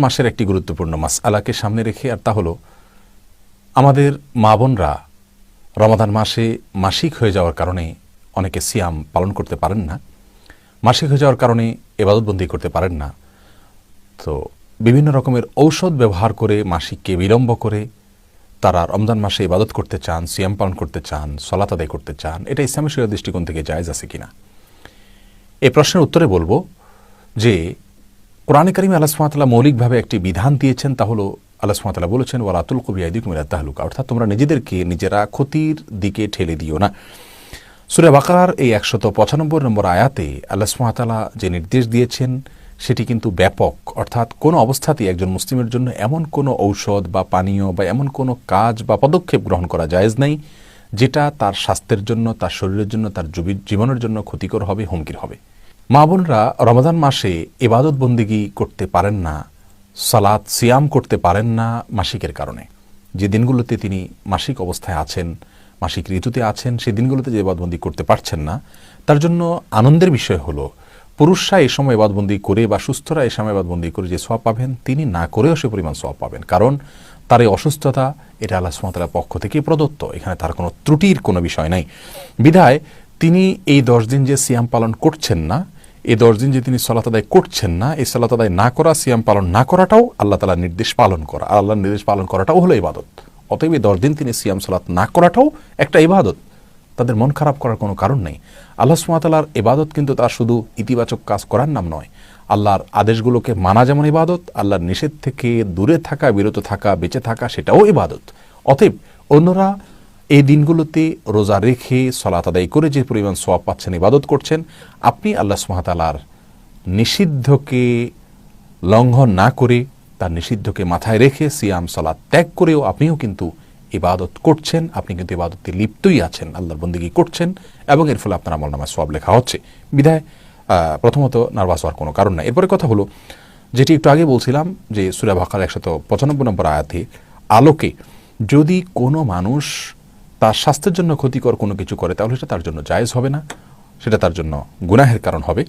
মাসের একটি গুরুত্বপূর্ণ মাসআলাকে সামনে রেখে, আর তা হলো আমাদের মা বোনরা রমাদান মাসে মাসিক হয়ে যাওয়ার কারণে অনেকে সিয়াম পালন করতে পারেন না, মাসিক হয়ে যাওয়ার কারণে ইবাদতবন্দি করতে পারেন না। তো বিভিন্ন রকমের ঔষধ ব্যবহার করে মাসিককে বিলম্ব করে তারা রমজান মাসে ইবাদত করতে চান, সিয়াম পালন করতে চান, সালাত আদায় করতে চান। এটা ইসলামী শরীয়তের দৃষ্টিকোণ থেকে জায়েজ আছে কিনা, এই প্রশ্নের উত্তরে বলবো যে কোরআনে কারিমে আল্লাহ সুবহানাহু ওয়া তাআলা মৌলিকভাবে একটি বিধান দিয়েছেন। তা হলো আল্লাহ সুবহানাহু ওয়া তাআলা বলেছেন, ওয়ালা তুলকু বিআইদিকুম ইলা তাহলুকা, অর্থাৎ তোমরা নিজেদেরকে নিজেরা ক্ষতির দিকে ঠেলে দিও না। সূরা বাকারার এই 195 নম্বর আয়াতে আল্লাহ সুবহানাহু ওয়া তাআলা যে নির্দেশ দিয়েছেন সেটি কিন্তু ব্যাপক, অর্থাৎ কোনো অবস্থাতেই একজন মুসলিমের জন্য এমন কোনো ঔষধ বা পানীয় বা এমন কোনো কাজ বা পদক্ষেপ গ্রহণ করা জায়েজ নাই যেটা তার স্বাস্থ্যের জন্য, তার শরীরের জন্য, তার জীবনের জন্য ক্ষতিকর হবে, হুমকির হবে। মা বোনরা রমাদান মাসে ইবাদত বন্দিগি করতে পারেন না, সালাত সিয়াম করতে পারেন না মাসিকের কারণে। যে দিনগুলোতে তিনি মাসিক অবস্থায় আছেন, মাসিক ঋতুতে আছেন, সেই দিনগুলোতে যে ইবাদতবন্দি করতে পারছেন না, তার জন্য আনন্দের বিষয় হলো পুরুষরা এই সময় ইবাদতবন্দি করে বা সুস্থরা এই সময় ইবাদতবন্দি করে যে সওয়াব পাবেন, তিনি না করেও সে পরিমাণ সওয়াব পাবেন। কারণ তার এই অসুস্থতা এটা আল্লাহ সুবহানাহু ওয়া তাআলার পক্ষ থেকে প্রদত্ত, এখানে তার কোনো ত্রুটির কোনো বিষয় নাই। বিধায় তিনি এই 10 দিন যে সিয়াম পালন করছেন না, এই 10 দিন যে তিনি সালাত আদায় করছেন না, এই সালাত আদায় না করা, সিয়াম পালন না করাটাও আল্লাহ তাআলার নির্দেশ পালন করা, আর আল্লাহর নির্দেশ পালন করাটাও হলো ইবাদত। অতএব এই 10 দিন তিনি সিয়াম সালাত না করাটাও একটা ইবাদত। তাদের মন খারাপ করার কোনো কারণ নেই। আল্লাহ সুবহানাহু ওয়া তাআলার ইবাদত কিন্তু তার শুধু ইতিবাচক কাজ করার নাম নয়। আল্লাহর আদেশগুলোকে মানা যেমন ইবাদত, আল্লাহর নিষেধ থেকে দূরে থাকা, বিরত থাকা, বেঁচে থাকা সেটাও ইবাদত। অতএব অন্যরা এই দিনগুলোতে রোজা রেখে সালাত আদায় করে যে পরিমাণ সওয়াব পাচ্ছেন, ইবাদত করছেন, আপনি আল্লাহ সুবহানাহু ওয়া তাআলার নিষিদ্ধকে লঙ্ঘন না করে, তার নিষিদ্ধকে মাথায় রেখে সিয়াম সালাত ত্যাগ করেও আপনিও কিন্তু ইবাদত করছেন, আপনি কিন্তু ইবাদতে লিপ্তই আছেন, আল্লাহর বন্দেগী করছেন, এবং এর ফলে আপনার আমলনামায় সওয়াব লেখা হচ্ছে। বিধায় প্রথমত নার্ভাস হওয়ার কোনো কারণ নাই। এরপরে কথা হলো যেটি একটু আগে বলছিলাম যে সূরা বাকারার 195 নম্বর আয়াতে আলোকে যদি কোনো মানুষ তার স্বাস্থ্যের জন্য ক্ষতিকর কোনো কিছু করে, তাহলে সেটা তার জন্য জায়েজ হবে না, সেটা তার জন্য গুনাহের কারণ হবে।